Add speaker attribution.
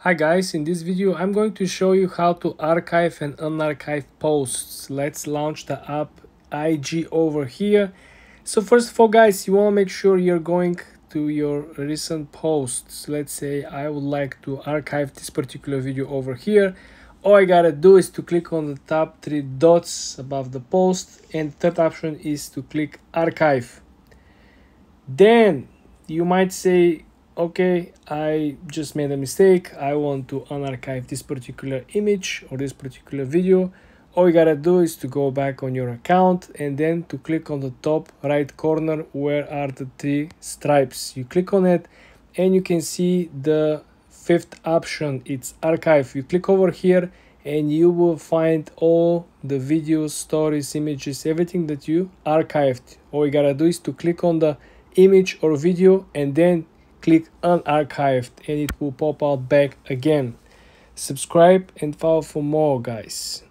Speaker 1: Hi guys, in this video I'm going to show you how to archive and unarchive posts. Let's launch the app IG over here. So first of all guys, you want to make sure you're going to your recent posts. Let's say I would like to archive this particular video over here. All I gotta do is to click on the top three dots above the post, and the third option is to click archive. Then you might say, okay, I just made a mistake, I want to unarchive this particular image or this particular video. All you gotta do is to go back on your account and then to click on the top right corner where are the three stripes. You click on it and you can see the fifth option, it's archive. You click over here and you will find all the videos, stories, images, everything that you archived. All you gotta do is to click on the image or video and then click unarchived and it will pop out back again. Subscribe and follow for more, guys.